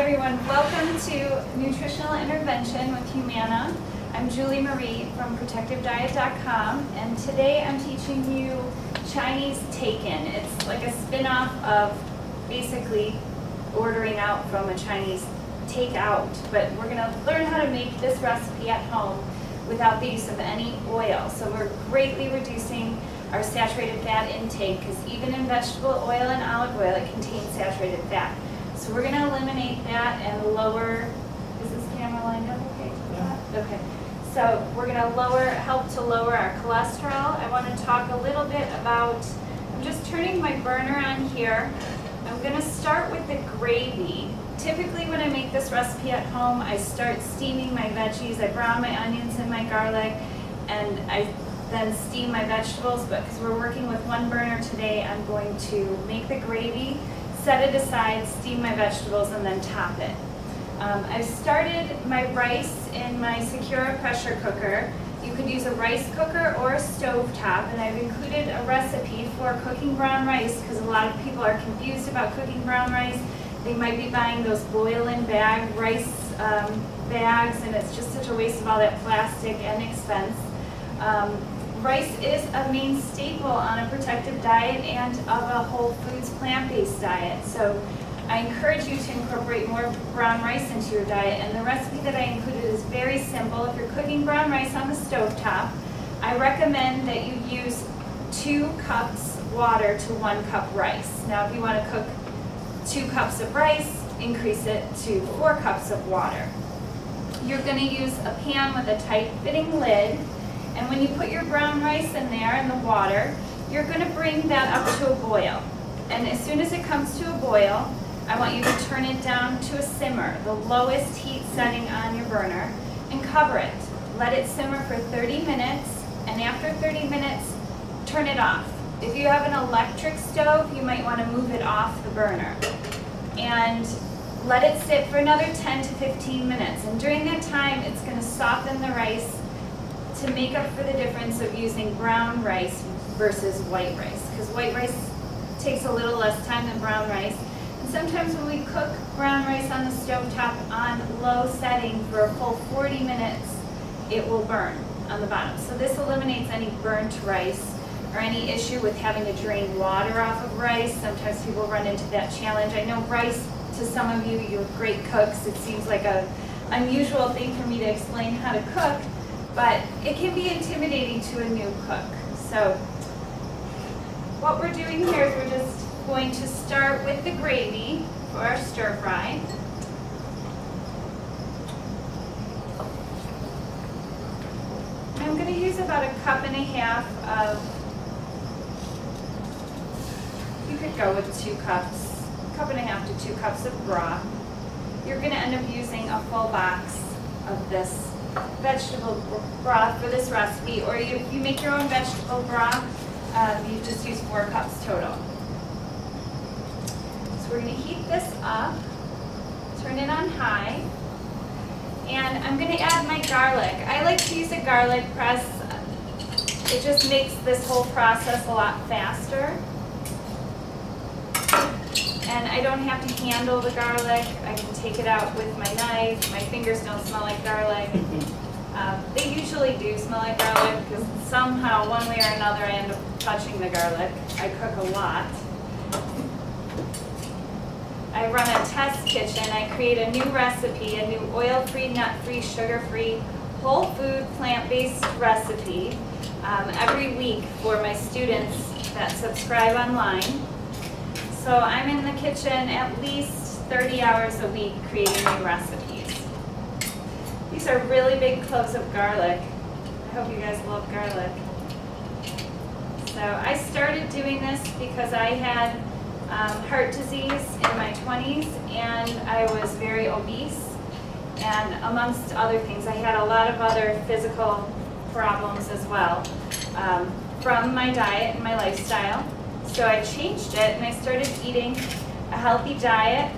everyone, welcome to Nutritional Intervention with Humana. I'm Julie Marie from ProtectiveDiet.com, and today I'm teaching you Chinese take-in. It's like a spin-off of basically ordering out from a Chinese take-out, but we're going to learn how to make this recipe at home without the use of any oil. So we're greatly reducing our saturated fat intake, because even in vegetable oil and olive oil, it contains saturated fat. So we're going to eliminate that and lower, is this camera lined up okay? Yeah. Okay. So we're going to help to lower our cholesterol. I want to talk a little bit about, I'm just turning my burner on here. I'm going to start with the gravy. Typically when I make this recipe at home, I start steaming my veggies. I brown my onions and my garlic, and I then steam my vegetables, but because we're working with one burner today, I'm going to make the gravy, set it aside, steam my vegetables, and then top it. I've started my rice in my Secura pressure cooker. You could use a rice cooker or a stove top, and I've included a recipe for cooking brown rice because a lot of people are confused about cooking brown rice. They might be buying those boil-in bag rice bags, and it's just such a waste of all that plastic and expense. Rice is a main staple on a protective diet and of a whole foods plant-based diet. So I encourage you to incorporate more brown rice into your diet, and the recipe that I included is very simple. If you're cooking brown rice on the stovetop, I recommend that you use 2 cups water to 1 cup rice. Now if you want to cook 2 cups of rice, increase it to 4 cups of water. You're going to use a pan with a tight fitting lid, and when you put your brown rice in there in the water, you're going to bring that up to a boil. And as soon as it comes to a boil, I want you to turn it down to a simmer, the lowest heat setting on your burner, and cover it. Let it simmer for 30 minutes, and after 30 minutes, turn it off. If you have an electric stove, you might want to move it off the burner. And let it sit for another 10 to 15 minutes. And during that time, it's going to soften the rice to make up for the difference of using brown rice versus white rice. Because white rice takes a little less time than brown rice. And sometimes when we cook brown rice on the stovetop on low setting for a full 40 minutes, it will burn on the bottom. So this eliminates any burnt rice or any issue with having to drain water off of rice. Sometimes people run into that challenge. I know rice, to some of you, you're great cooks. It seems like an unusual thing for me to explain how to cook, but it can be intimidating to a new cook. So what we're doing here is we're just going to start with the gravy for our stir fry. I'm going to use about 1.5 cups of, you could go with 2 cups, 1.5 to 2 cups of broth. You're going to end up using a full box of this vegetable broth for this recipe, or if you make your own vegetable broth, you just use 4 cups total. So we're going to heat this up, turn it on high, and I'm going to add my garlic. I like to use a garlic press. It just makes this whole process a lot faster. And I don't have to handle the garlic. I can take it out with my knife. My fingers don't smell like garlic. They usually do smell like garlic because somehow, one way or another, I end up touching the garlic. I cook a lot. I run a test kitchen. I create a new recipe, a new oil-free, nut-free, sugar-free, whole food, plant-based recipe every week for my students that subscribe online. So I'm in the kitchen at least 30 hours a week creating new recipes. These are really big cloves of garlic. I hope you guys love garlic. So I started doing this because I had heart disease in my 20s, and I was very obese, and amongst other things, I had a lot of other physical problems as well from my diet and my lifestyle. So I changed it, and I started eating a healthy diet,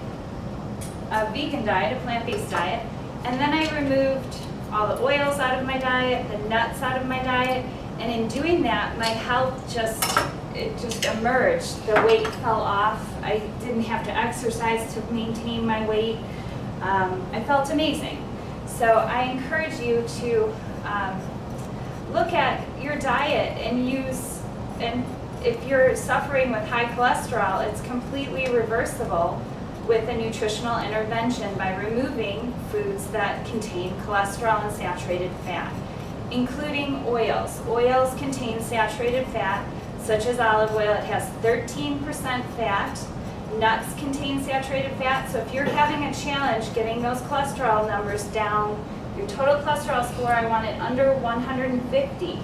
a vegan diet, a plant-based diet, and then I removed all the oils out of my diet, the nuts out of my diet, and in doing that, my health just emerged. The weight fell off. I didn't have to exercise to maintain my weight. I felt amazing. So I encourage you to look at your diet and if you're suffering with high cholesterol, it's completely reversible with a nutritional intervention by removing foods that contain cholesterol and saturated fat, including oils. Oils contain saturated fat, such as olive oil. It has 13% fat. Nuts contain saturated fat, so if you're having a challenge getting those cholesterol numbers down, your total cholesterol score, I want it under 150.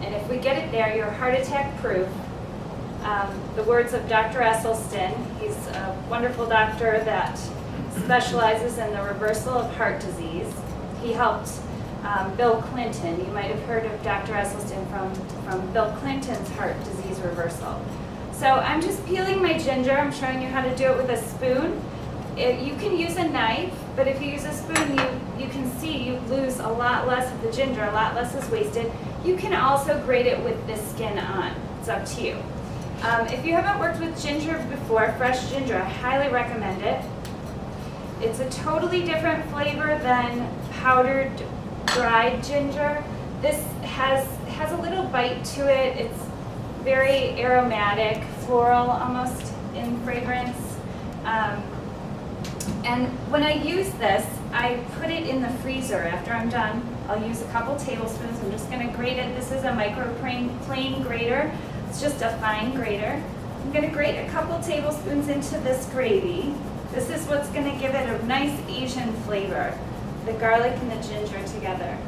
And if we get it there, you're heart attack proof. The words of Dr. Esselstyn, he's a wonderful doctor that specializes in the reversal of heart disease. He helped Bill Clinton. You might have heard of Dr. Esselstyn from Bill Clinton's heart disease reversal. So I'm just peeling my ginger. I'm showing you how to do it with a spoon. You can use a knife, but if you use a spoon, you can see you lose a lot less of the ginger, a lot less is wasted. You can also grate it with the skin on. It's up to you. If you haven't worked with ginger before, fresh ginger, I highly recommend it. It's a totally different flavor than powdered dried ginger. This has a little bite to it. It's very aromatic, floral almost in fragrance. And when I use this, I put it in the freezer. After I'm done, I'll use a couple tablespoons. I'm just going to grate it. This is a microplane grater. It's just a fine grater. I'm going to grate a couple tablespoons into this gravy. This is what's going to give it a nice Asian flavor, the garlic and the ginger together.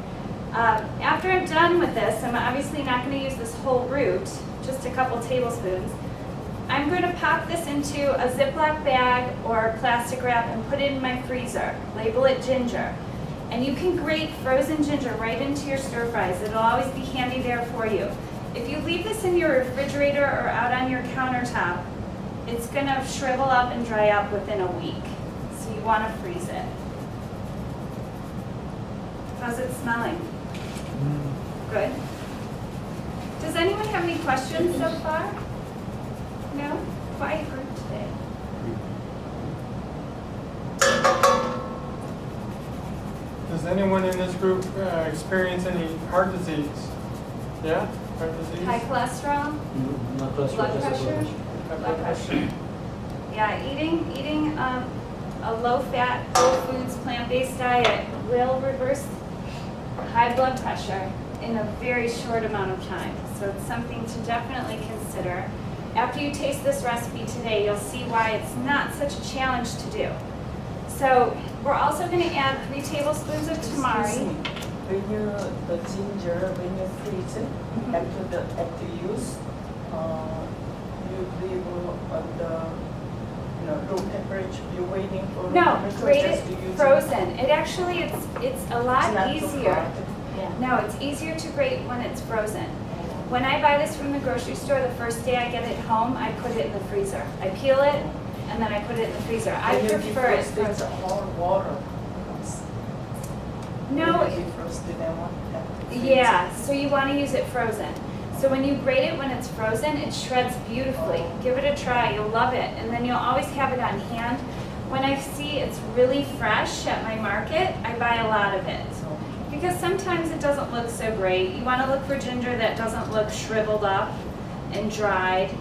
After I'm done with this, I'm obviously not going to use this whole root, just a couple tablespoons. I'm going to pop this into a Ziploc bag or plastic wrap and put it in my freezer. Label it ginger. And you can grate frozen ginger right into your stir fries. It'll always be handy there for you. If you leave this in your refrigerator or out on your countertop, it's going to shrivel up and dry up within a week. So you want to freeze it. How's it smelling? Good. Does anyone have any questions so far? No? Quiet group today. Does anyone in this group experience any heart disease? Yeah? Heart disease? High cholesterol? Not cholesterol, Blood just pressure? Blood pressure. Yeah, eating a low-fat, whole foods, plant-based diet will reverse high blood pressure in a very short amount of time. So it's something to definitely consider. After you taste this recipe today, you'll see why it's not such a challenge to do. So we're also going to add 3 tablespoons of tamari. When the ginger, when you freeze it, after use, you leave on the room temperature. You're waiting for No, grate just it to use frozen. It actually it's a lot not so easier. hard. Yeah. No, it's easier to grate when it's frozen. When I buy this from the grocery store, the first day I get it home, I put it in the freezer. I peel it, and then I put it in the freezer. I When you prefer it defrost, it's frozen. hot water. No, When you defrost it, I want that. yeah, so you want to use it frozen. So when you grate it when it's frozen, it shreds beautifully. Give it a try, you'll love it. And then you'll always have it on hand. When I see it's really fresh at my market, I buy a lot of it. Because sometimes it doesn't look so great. You want to look for ginger that doesn't look shriveled up and dried.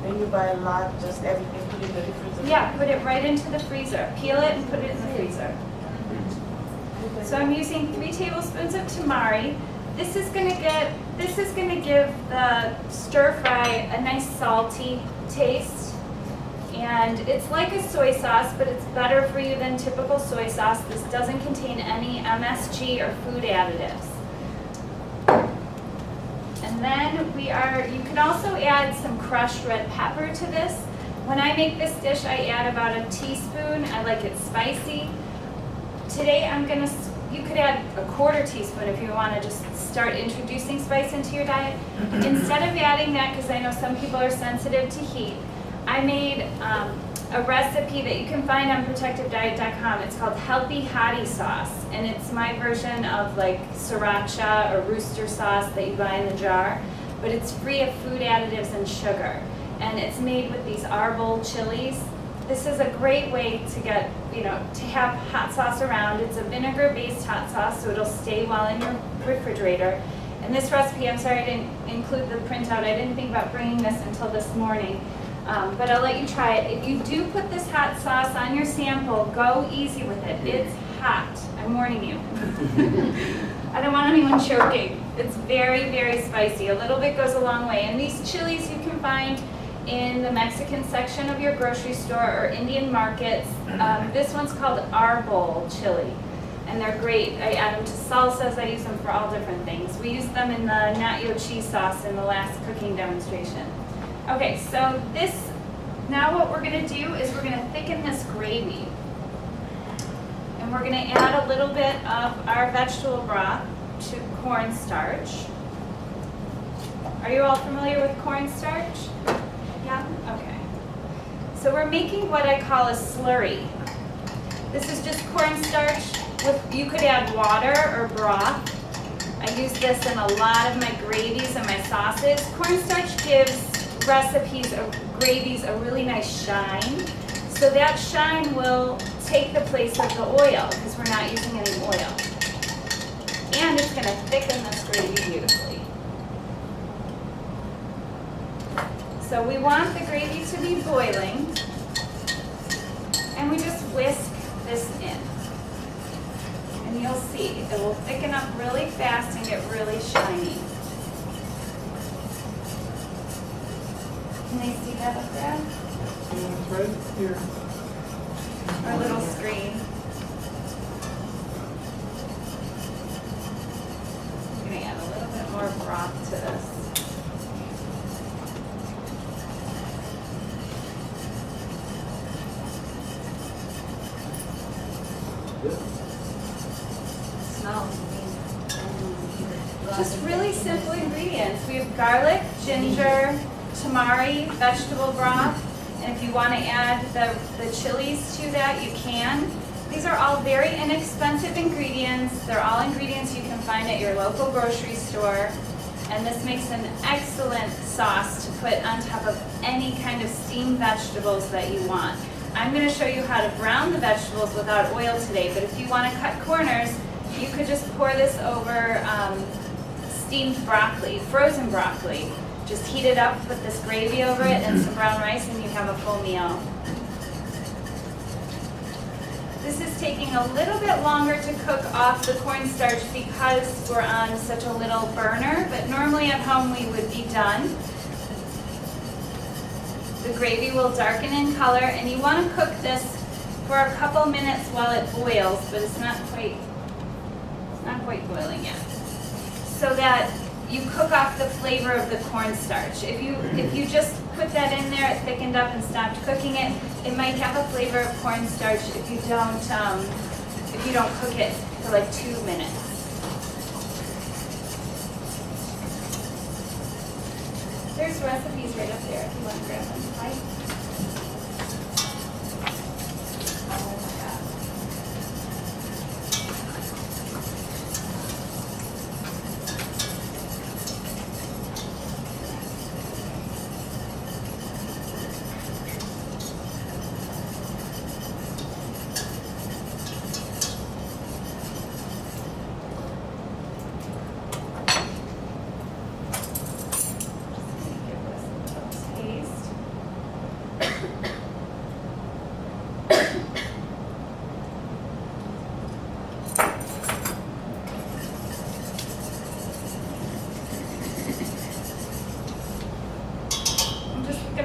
When you buy a lot, just everything put in the refrigerator. Yeah, put it right into the freezer. Peel it and put it in the freezer. So I'm using 3 tablespoons of tamari. This is going to give the stir fry a nice salty taste. And it's like a soy sauce, but it's better for you than typical soy sauce. This doesn't contain any MSG or food additives. And then you can also add some crushed red pepper to this. When I make this dish, I add about a teaspoon. I like it spicy. Today you could add a 1/4 teaspoon if you want to just start introducing spice into your diet. Instead of adding that, because I know some people are sensitive to heat, I made a recipe that you can find on protectivediet.com. It's called Healthy Hottie Sauce, and it's my version of like sriracha or rooster sauce that you buy in the jar, but it's free of food additives and sugar. And it's made with these arbol chilies. This is a great way to get to have hot sauce around. It's a vinegar-based hot sauce, so it'll stay well in your refrigerator. And this recipe, I'm sorry I didn't include the printout. I didn't think about bringing this until this morning. But I'll let you try it. If you do put this hot sauce on your sample, go easy with it. It's hot. I'm warning you. I don't want anyone choking. It's very, very spicy. A little bit goes a long way. And these chilies you can find in the Mexican section of your grocery store or Indian markets. This one's called Arbol chili, and they're great. I add them to salsas. I use them for all different things. We used them in the nacho cheese sauce in the last cooking demonstration. Okay, so now what we're gonna do is we're gonna thicken this gravy. And we're gonna add a little bit of our vegetable broth to cornstarch. Are you all familiar with cornstarch? Yeah? Okay. So we're making what I call a slurry. This is just cornstarch you could add water or broth. I use this in a lot of my gravies and my sauces. Cornstarch gives recipes or gravies a really nice shine. So that shine will take the place of the oil because we're not using any oil. And it's going to thicken this gravy beautifully. So we want the gravy to be boiling, and we just whisk this in. And you'll see, it will thicken up really fast and get really shiny. Can they see that up there? Yeah, it's right here. Our little screen. I'm going to add a little bit more broth to this. Smells amazing. Just really simple ingredients. We have garlic, ginger, tamari, vegetable broth, and if you want to add the chilies to that, you can. These are all very inexpensive ingredients. They're all ingredients you can find at your local grocery store, and this makes an excellent sauce to put on top of any kind of steamed vegetables that you want. I'm going to show you how to brown the vegetables without oil today, but if you want to cut corners, you could just pour this over steamed broccoli, frozen broccoli. Just heat it up, put this gravy over it and some brown rice, and you have a full meal. This is taking a little bit longer to cook off the cornstarch because we're on such a little burner, but normally at home we would be done. The gravy will darken in color, and you want to cook this for a couple minutes while it boils, but it's not quite boiling yet. So that you cook off the flavor of the cornstarch. If you just put that in there, it thickened up and stopped cooking it, it might have a flavor of cornstarch if you don't cook it for like 2 minutes. There's recipes right up there if you want to grab them. Right? Oh my God.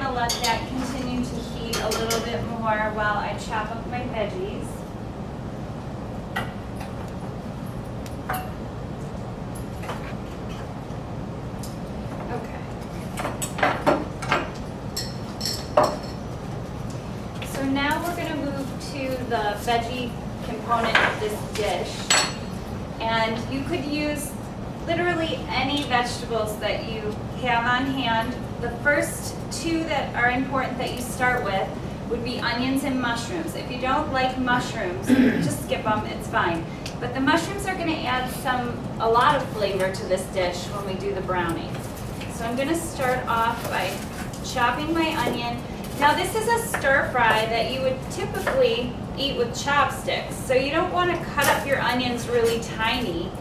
Let that continue to heat a little bit more while I chop up my veggies. Okay. So now we're going to move to the veggie component of this dish. And you could use literally any vegetables that you have on hand. The first two that are important that you start with would be onions and mushrooms. If you don't like mushrooms, just skip them, it's fine. But the mushrooms are going to add a lot of flavor to this dish when we do the browning. So I'm going to start off by chopping my onion. Now this is a stir fry that you would typically eat with chopsticks. So you don't want to cut up your onions really tiny.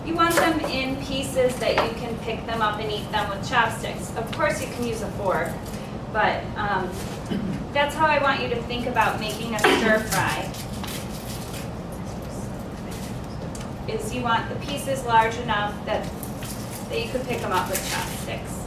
You want them in pieces that you can pick them up and eat them with chopsticks. Of course you can use a fork, but that's how I want you to think about making a stir fry. Is you want the pieces large enough that you could pick them up with chopsticks.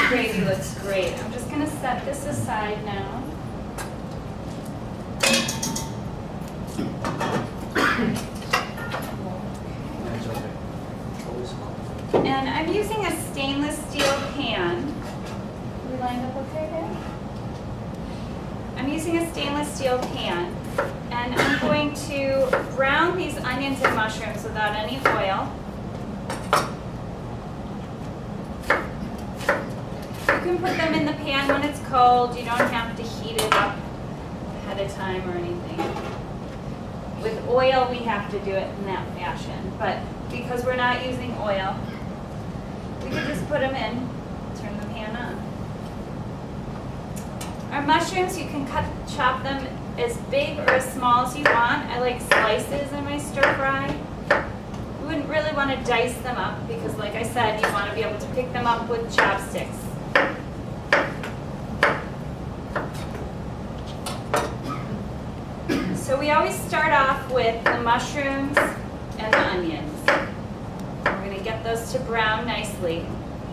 Gravy looks great. I'm just going to set this aside now. And I'm using a stainless steel pan. Are we lined up okay there? I'm using a stainless steel pan, and I'm going to brown these onions and mushrooms without any oil. You can put them in the pan when it's cold. You don't have to heat it up ahead of time or anything. With oil, we have to do it in that fashion, but because we're not using oil, we can just put them in, turn the pan on. Our mushrooms, you can chop them as big or as small as you want. I like slices in my stir fry. You wouldn't really want to dice them up because, like I said, you want to be able to pick them up with chopsticks. So we always start off with the mushrooms and the onions. We're going to get those to brown nicely.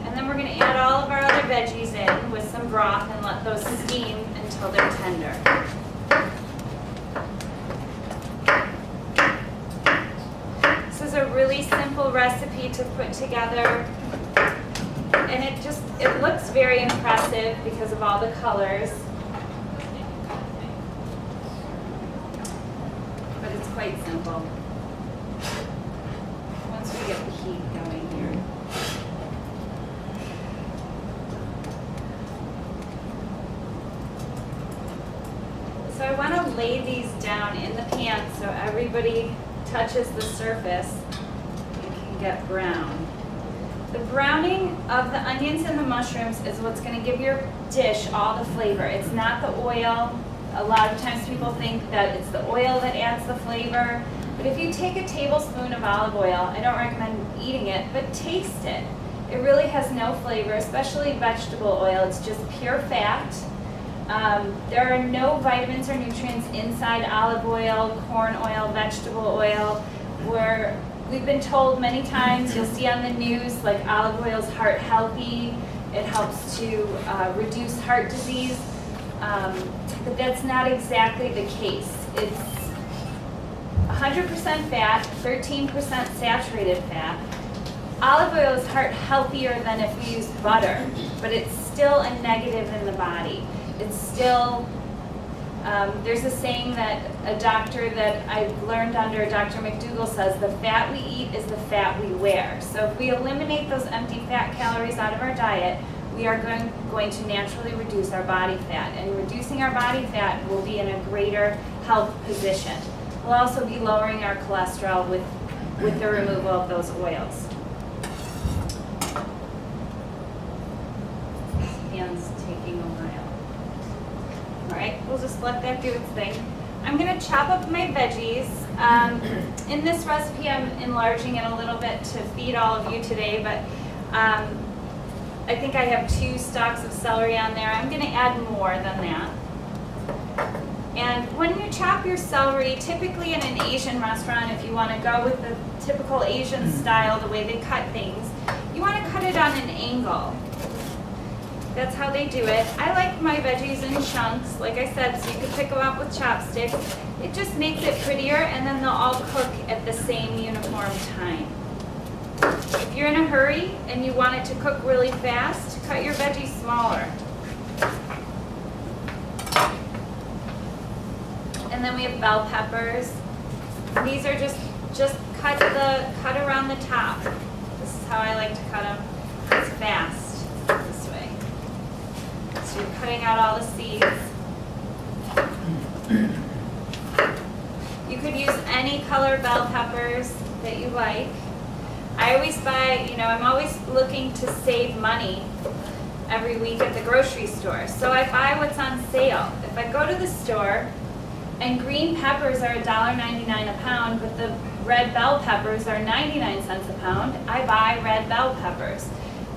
And then we're going to add all of our other veggies in with some broth and let those steam until they're tender. This is a really simple recipe to put together. And it looks very impressive because of all the colors. But it's quite simple. Once we get the heat going here. So I want to lay these down in the pan so everybody touches the surface and can get brown. The browning of the onions and the mushrooms is what's going to give your dish all the flavor. It's not the oil. A lot of times people think that it's the oil that adds the flavor. But if you take a tablespoon of olive oil, I don't recommend eating it, but taste it. It really has no flavor, especially vegetable oil. It's just pure fat. There are no vitamins or nutrients inside olive oil, corn oil, vegetable oil. We've been told many times, you'll see on the news, like olive oil is heart healthy. It helps to reduce heart disease. But that's not exactly the case. It's 100% fat, 13% saturated fat. Olive oil is heart healthier than if we use butter, but it's still a negative in the body. It's still, there's a saying that a doctor that I've learned under, Dr. McDougall, says the fat we eat is the fat we wear. So if we eliminate those empty fat calories out of our diet, we are going to naturally reduce our body fat. And reducing our body fat will be in a greater health position. We'll also be lowering our cholesterol with the removal of those oils. Pan's taking a while. All right, we'll just let that do its thing. I'm going to chop up my veggies. In this recipe, I'm enlarging it a little bit to feed all of you today, but I think I have 2 stalks of celery on there. I'm going to add more than that. And when you chop your celery, typically in an Asian restaurant, if you want to go with the typical Asian style, the way they cut things, you want to cut it on an angle. That's how they do it. I like my veggies in chunks, like I said, so you can pick them up with chopsticks. It just makes it prettier, and then they'll all cook at the same uniform time. If you're in a hurry and you want it to cook really fast, cut your veggies smaller. And then we have bell peppers. These are just cut around the top. This is how I like to cut them. It's fast this way. So you're cutting out all the seeds. could use any color bell peppers that you like. I always buy, I'm always looking to save money every week at the grocery store. So I buy what's on sale. If I go to the store and green peppers are $1.99 a pound, but the red bell peppers are 99 cents a pound, I buy red bell peppers.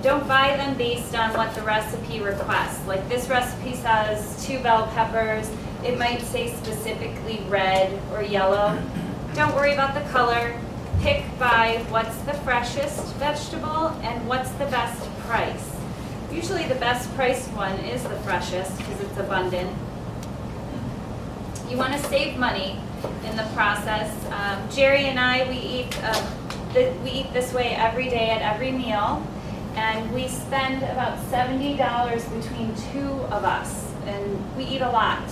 Don't buy them based on what the recipe requests. Like this recipe says 2 bell peppers. It might say specifically red or yellow. Don't worry about the color. Pick by what's the freshest vegetable and what's the best price. Usually the best priced one is the freshest because it's abundant. You want to save money in the process. Jerry and I, we eat this way every day at every meal, and we spend about $70 between 2 of us, and we eat a lot.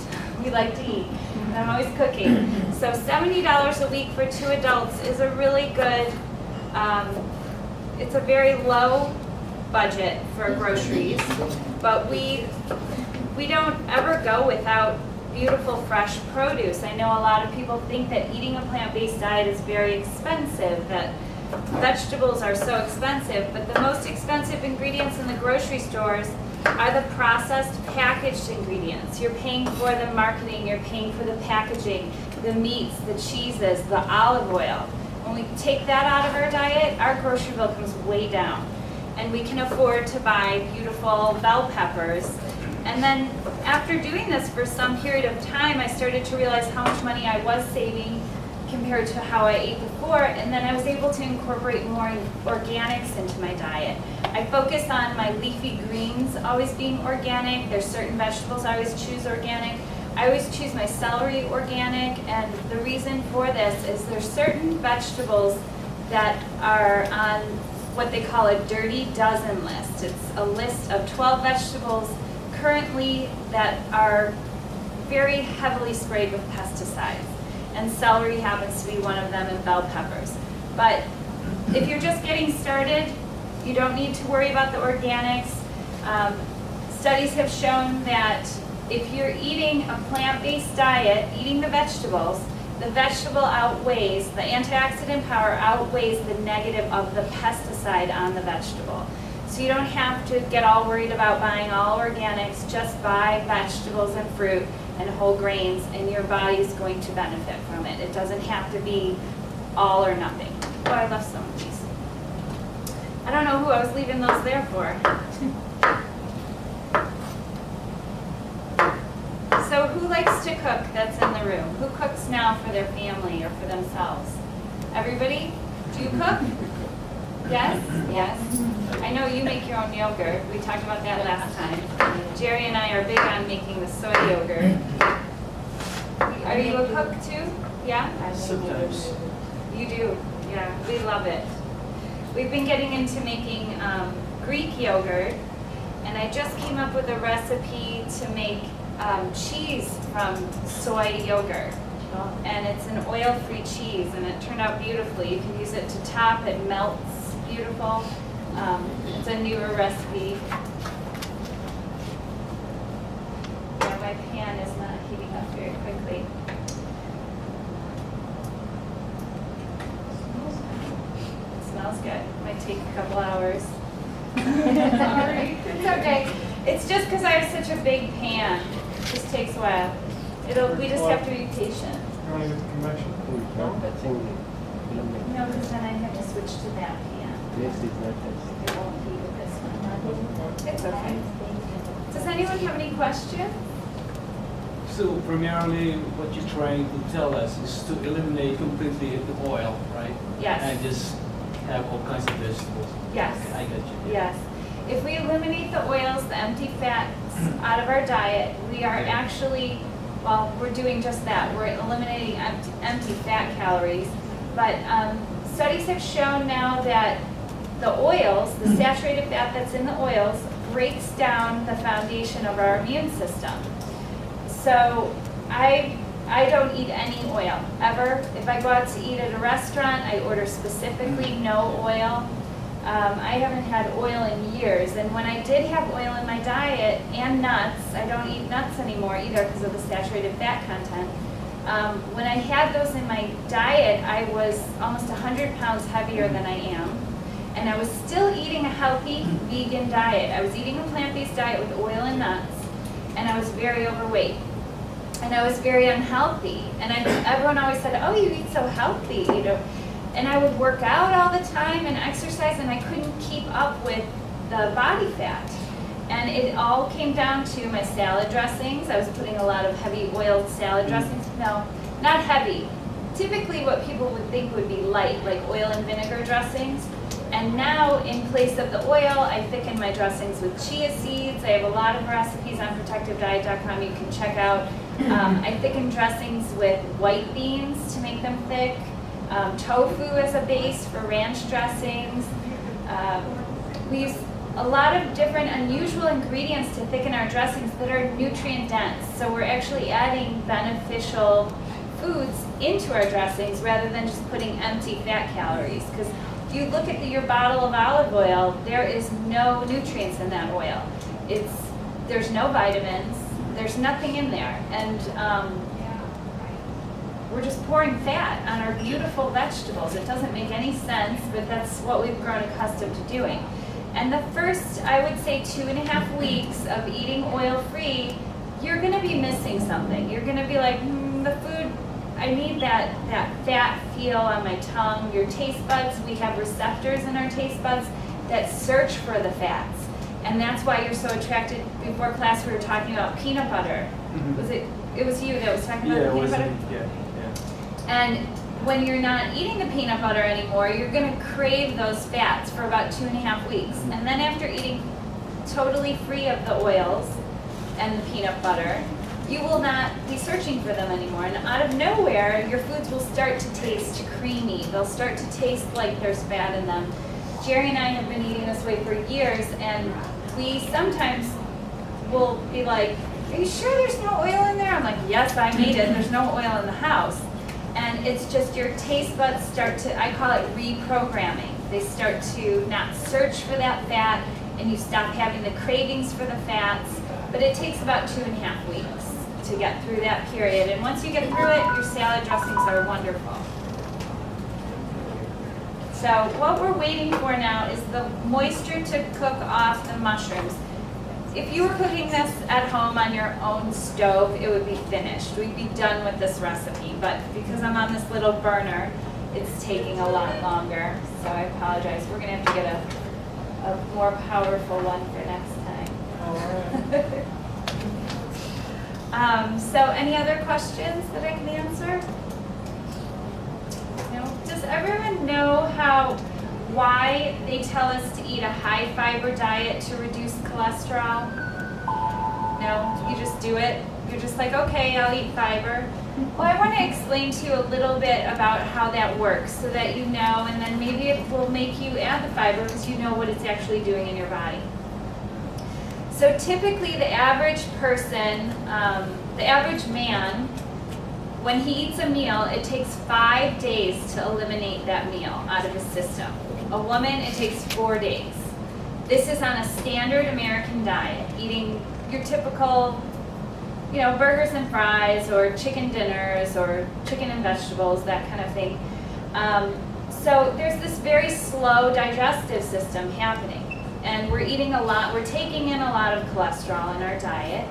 We like to eat, and I'm always cooking. So $70 a week for 2 adults is a really good, it's a very low budget for groceries, but we don't ever go without beautiful fresh produce. I know a lot of people think that eating a plant-based diet is very expensive, that vegetables are so expensive, but the most expensive ingredients in the grocery stores are the processed packaged ingredients. You're paying for the marketing, you're paying for the packaging, the meats, the cheeses, the olive oil. When we take that out of our diet, our grocery bill comes way down. And we can afford to buy beautiful bell peppers. And then after doing this for some period of time, I started to realize how much money I was saving compared to how I ate before, and then I was able to incorporate more organics into my diet. I focus on my leafy greens always being organic. There's certain vegetables I always choose organic. I always choose my celery organic, and the reason for this is there's certain vegetables that are on what they call a dirty dozen list. It's a list of 12 vegetables currently that are very heavily sprayed with pesticides. And celery happens to be one of them, and bell peppers. But if you're just getting started, you don't need to worry about the organics. Studies have shown that if you're eating a plant-based diet, eating the vegetable outweighs, the antioxidant power outweighs the negative of the pesticide on the vegetable. So you don't have to get all worried about buying all organics. Just buy vegetables and fruit and whole grains, and your body is going to benefit from it. It doesn't have to be all or nothing. Oh, I left some of these. I don't know who I was leaving those there for. So who likes to cook that's in the room? Who cooks now for their family or for themselves? Everybody? Do you cook? Yes? Yes. I know you make your own yogurt. We talked about that last time. Jerry and I are big on making the soy yogurt. Are you a cook too? Yeah? Sometimes. You do? Yeah, we love it. We've been getting into making Greek yogurt, and I just came up with a recipe to make cheese from soy yogurt. And it's an oil-free cheese, and it turned out beautifully. You can use it to top, it melts beautiful. It's a newer recipe. Yeah, my pan is not heating up very quickly. It smells good. Might take a couple hours. Sorry. It's okay. It's just because I have such a big pan. It just takes a while. We just have to be patient. You want to get the convection? No, because then I have to switch to that pan. It won't heat with this one. It's okay. Does anyone have any questions? So primarily what you're trying to tell us is to eliminate completely the oil, right? Yes. And just have all kinds of vegetables. Yes. Okay, I got you. Yes. If we eliminate the oils, the empty fats out of our diet, we are actually, well, we're doing just that. We're eliminating empty fat calories. But studies have shown now that the oils, the saturated fat that's in the oils, breaks down the foundation of our immune system. So I don't eat any oil, ever. If I go out to eat at a restaurant, I order specifically no oil. I haven't had oil in years, and when I did have oil in my diet, and nuts, I don't eat nuts anymore either because of the saturated fat content, When I had those in my diet, I was almost 100 pounds heavier than I am. And I was still eating a healthy vegan diet. I was eating a plant-based diet with oil and nuts, and I was very overweight. And I was very unhealthy. And everyone always said, oh, you eat so healthy, you know. And I would work out all the time and exercise, and I couldn't keep up with the body fat. And it all came down to my salad dressings. I was putting a lot of heavy oiled salad dressings. No, not heavy. Typically what people would think would be light, like oil and vinegar dressings. And now, in place of the oil, I thicken my dressings with chia seeds. I have a lot of recipes on protectivediet.com you can check out. I thicken dressings with white beans to make them thick. Tofu as a base for ranch dressings. We use a lot of different unusual ingredients to thicken our dressings that are nutrient dense. So we're actually adding beneficial foods into our dressings rather than just putting empty fat calories. Because if you look at your bottle of olive oil, there is no nutrients in that oil. There's no vitamins, there's nothing in there. And we're just pouring fat on our beautiful vegetables. It doesn't make any sense, but that's what we've grown accustomed to doing. And the first, I would say, 2.5 weeks of eating oil-free, you're gonna be missing something. You're gonna be like, the food, I need that fat feel on my tongue. Your taste buds, we have receptors in our taste buds that search for the fats. And that's why you're so attracted. Before class we were talking about peanut butter. It was you that was talking about the peanut butter? Yeah. And when you're not eating the peanut butter anymore, you're gonna crave those fats for about 2.5 weeks. And then after eating totally free of the oils and the peanut butter, you will not be searching for them anymore. And out of nowhere, your foods will start to taste creamy. They'll start to taste like there's fat in them. Jerry and I have been eating this way for years, and we sometimes will be like, are you sure there's no oil in there? I'm like, yes, I made it. There's no oil in the house. And it's just your taste buds start to, I call it reprogramming. They start to not search for that fat, and you stop having the cravings for the fats. But it takes about 2.5 weeks to get through that period. And once you get through it, your salad dressings are wonderful. So what we're waiting for now is the moisture to cook off the mushrooms. If you were cooking this at home on your own stove, it would be finished. We'd be done with this recipe. But because I'm on this little burner, it's taking a lot longer. So I apologize. We're going to have to get a more powerful one for next time. All right. So any other questions that I can answer? No? Does everyone know why they tell us to eat a high fiber diet to reduce cholesterol? No? You just do it? You're just like, okay, I'll eat fiber. Well, I want to explain to you a little bit about how that works so that you know, and then maybe it will make you add the fiber because you know what it's actually doing in your body. So typically the average person, the average man, when he eats a meal, it takes 5 days to eliminate that meal out of his system. A woman, it takes 4 days. This is on a standard American diet, eating your typical, burgers and fries or chicken dinners or chicken and vegetables, that kind of thing. So there's this very slow digestive system happening. And we're eating a lot, we're taking in a lot of cholesterol in our diet.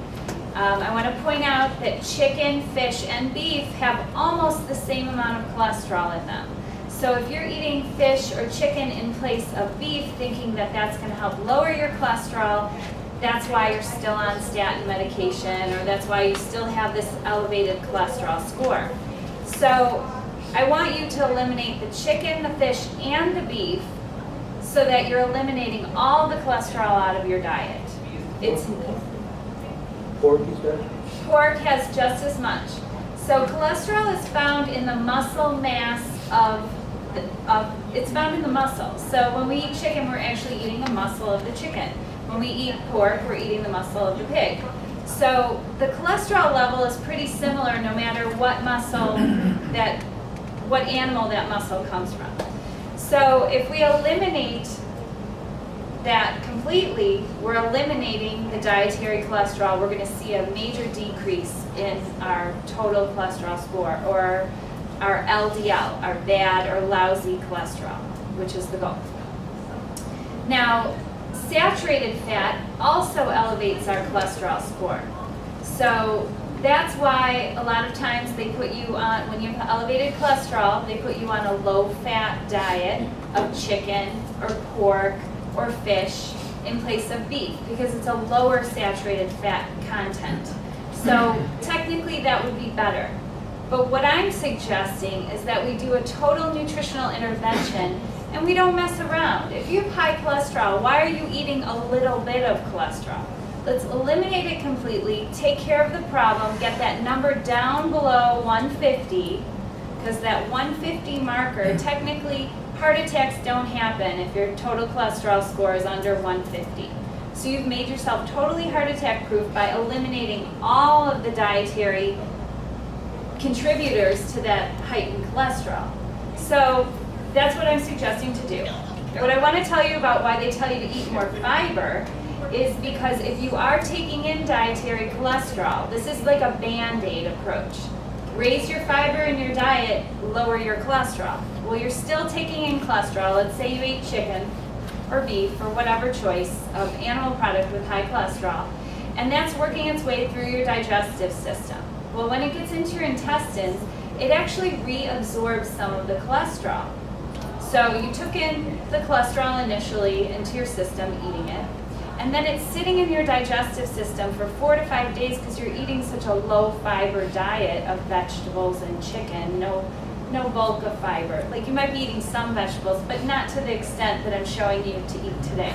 I want to point out that chicken, fish, and beef have almost the same amount of cholesterol in them. So if you're eating fish or chicken in place of beef, thinking that that's going to help lower your cholesterol, that's why you're still on statin medication, or that's why you still have this elevated cholesterol score. So I want you to eliminate the chicken, the fish, and the beef so that you're eliminating all the cholesterol out of your diet. Pork is better? Pork has just as much. So cholesterol is found in the muscle mass it's found in the muscle. So when we eat chicken, we're actually eating the muscle of the chicken. When we eat pork, we're eating the muscle of the pig. So the cholesterol level is pretty similar no matter what animal that muscle comes from. So if we eliminate that completely we're eliminating the dietary cholesterol, we're going to see a major decrease in our total cholesterol score, or our LDL, our bad or lousy cholesterol, which is the goal. Now, saturated fat also elevates our cholesterol score. So that's why a lot of times they put you on, when you have elevated cholesterol, they put you on a low-fat diet of chicken or pork or fish in place of beef, because it's a lower saturated fat content. So technically that would be better. But what I'm suggesting is that we do a total nutritional intervention and we don't mess around. If you have high cholesterol, why are you eating a little bit of cholesterol? Let's eliminate it completely, take care of the problem, get that number down below 150, because that 150 marker, technically heart attacks don't happen if your total cholesterol score is under 150. So you've made yourself totally heart attack proof by eliminating all of the dietary contributors to that heightened cholesterol. So that's what I'm suggesting to do. What I want to tell you about why they tell you to eat more fiber is because if you are taking in dietary cholesterol, this is like a Band-Aid approach. Raise your fiber in your diet, lower your cholesterol. Well, you're still taking in cholesterol. Let's say you ate chicken or beef or whatever choice of animal product with high cholesterol, and that's working its way through your digestive system. Well, when it gets into your intestines, it actually reabsorbs some of the cholesterol. So you took in the cholesterol initially into your system, eating it, and then it's sitting in your digestive system for 4 to 5 days because you're eating such a low fiber diet of vegetables and chicken, no bulk of fiber. Like you might be eating some vegetables, but not to the extent that I'm showing you to eat today.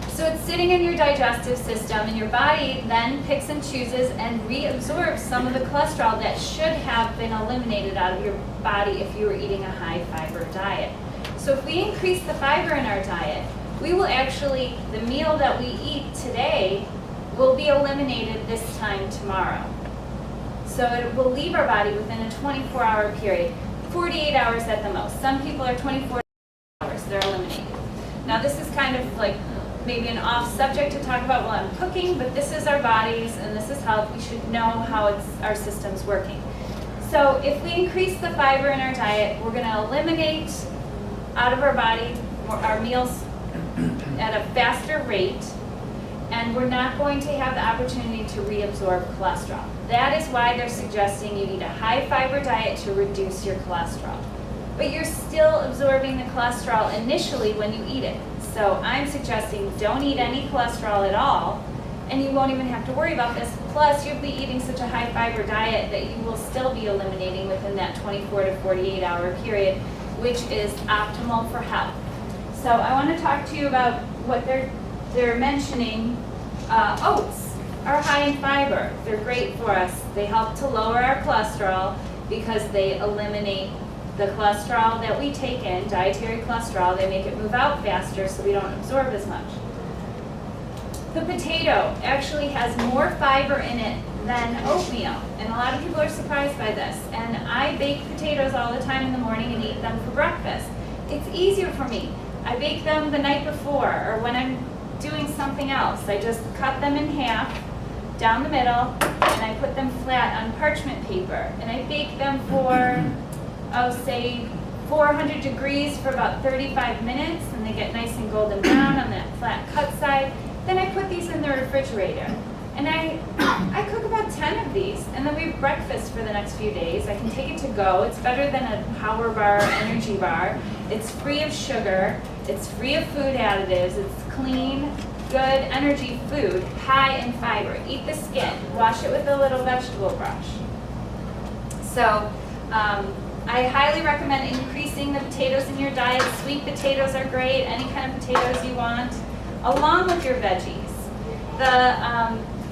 So it's sitting in your digestive system, and your body then picks and chooses and reabsorbs some of the cholesterol that should have been eliminated out of your body if you were eating a high fiber diet. So if we increase the fiber in our diet, we will actually, the meal that we eat today will be eliminated this time tomorrow. So it will leave our body within a 24-hour period, 48 hours at the most. Some people are 24 hours, they're eliminated. Now this is kind of like maybe an off subject to talk about while I'm cooking, but this is our bodies and this is health. We should know how our system's working. So if we increase the fiber in our diet, we're gonna eliminate out of our body our meals at a faster rate, and we're not going to have the opportunity to reabsorb cholesterol. That is why they're suggesting you eat a high fiber diet to reduce your cholesterol. But you're still absorbing the cholesterol initially when you eat it. So I'm suggesting don't eat any cholesterol at all, and you won't even have to worry about this. Plus, you'll be eating such a high fiber diet that you will still be eliminating within that 24 to 48 hour period, which is optimal for health. So I want to talk to you about what they're mentioning. Oats are high in fiber. They're great for us. They help to lower our cholesterol because they eliminate the cholesterol that we take in, dietary cholesterol. They make it move out faster so we don't absorb as much. The potato actually has more fiber in it than oatmeal, and a lot of people are surprised by this. And I bake potatoes all the time in the morning and eat them for breakfast. It's easier for me. I bake them the night before, or when I'm doing something else. I just cut them in half down the middle, and I put them flat on parchment paper, and I bake them for, say 400 degrees for about 35 minutes, and they get nice and golden brown on that flat cut side. Then I put these in the refrigerator, and I cook about 10 of these, and then we have breakfast for the next few days. I can take it to go. It's better than a power bar, energy bar. It's free of sugar. It's free of food additives. It's clean, good energy food, high in fiber. Eat the skin. Wash it with a little vegetable brush. So I highly recommend increasing the potatoes in your diet. Sweet potatoes are great, any kind of potatoes you want, along with your veggies.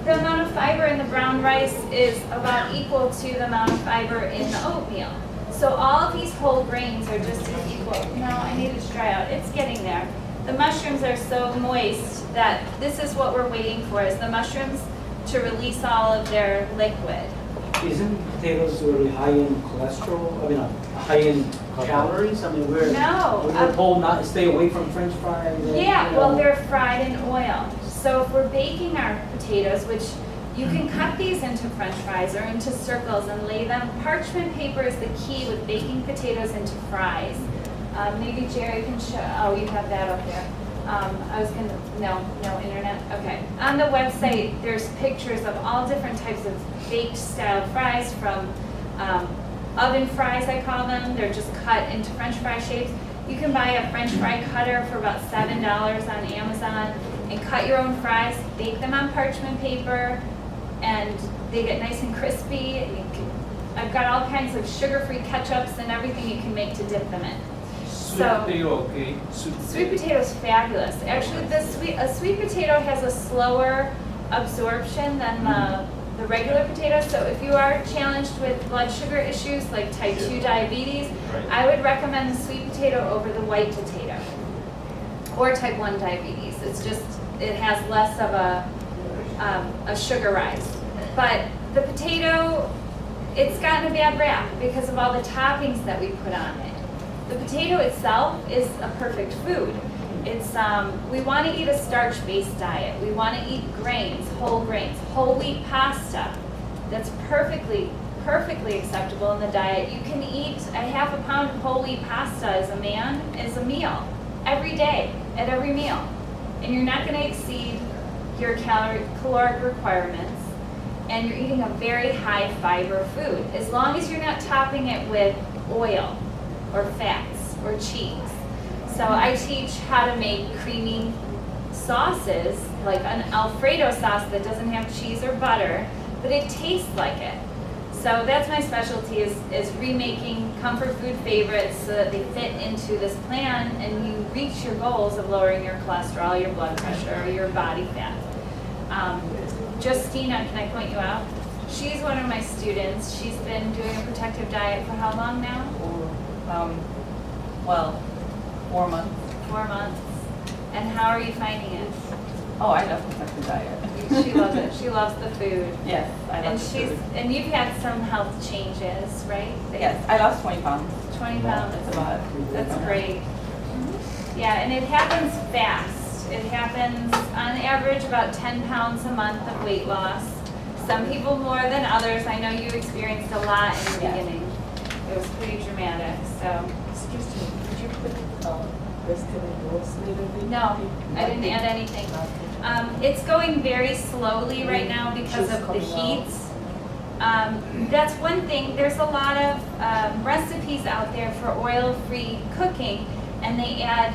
The amount of fiber in the brown rice is about equal to the amount of fiber in the oatmeal. So all of these whole grains are just as equal. No, I need it to dry out. It's getting there. The mushrooms are so moist that this is what we're waiting for, is the mushrooms to release all of their liquid. Isn't potatoes really high in cholesterol? I mean, high in calories? I mean, No, we're told not to stay away from French fries. And, Yeah, you know. well, they're fried in oil. So if we're baking our potatoes, which you can cut these into French fries or into circles and lay them. Parchment paper is the key with baking potatoes into fries. Maybe Jerry can show. Oh, you have that up there. I was gonna. No internet. Okay. On the website, there's pictures of all different types of baked style fries from oven fries, I call them. They're just cut into French fry shapes. You can buy a French fry cutter for about $7 on Amazon and cut your own fries, bake them on parchment paper, and they get nice and crispy. And I've got all kinds of sugar-free ketchups and everything you can make to dip them in. Sweet potato, okay? Sweet potato is fabulous. Actually, a sweet potato has a slower absorption than the regular potato. So if you are challenged with blood sugar issues like type 2 diabetes, I would recommend the sweet potato over the white potato. Or type 1 diabetes. It's just, it has less of a sugar rise. But the potato, it's gotten a bad rap because of all the toppings that we put on it. The potato itself is a perfect food. It's we want to eat a starch-based diet. We want to eat grains, whole wheat pasta. That's perfectly acceptable in the diet. You can eat a half a pound of whole wheat pasta as a man as a meal every day at every meal, and you're not going to exceed your caloric requirements, and you're eating a very high fiber food as long as you're not topping it with oil or fats or cheese. So I teach how to make creamy sauces, like an Alfredo sauce that doesn't have cheese or butter, but it tastes like it. So that's my specialty is remaking comfort food favorites so that they fit into this plan and you reach your goals of lowering your cholesterol, your blood pressure, or your body fat. Justina, can I point you out? She's one of my students. She's been doing a protective diet for how long now? Well, 4 months. 4 months. And how are you finding it? Oh, I love protective diet. She loves it. She loves the food. Yes, I love And the she's food. and you've had some health changes, right? Yes, I lost 20 pounds. 20 pounds. That's a lot. That's great. Yeah, and it happens fast. It happens on average about 10 pounds a month of weight loss. Some people more than others. I know you experienced a lot in the beginning. It was pretty dramatic. So Excuse me, did you put vegetables little bit? no, I didn't add anything. It's going very slowly right now because of the heat. That's one thing. There's a lot of recipes out there for oil-free cooking, and they add,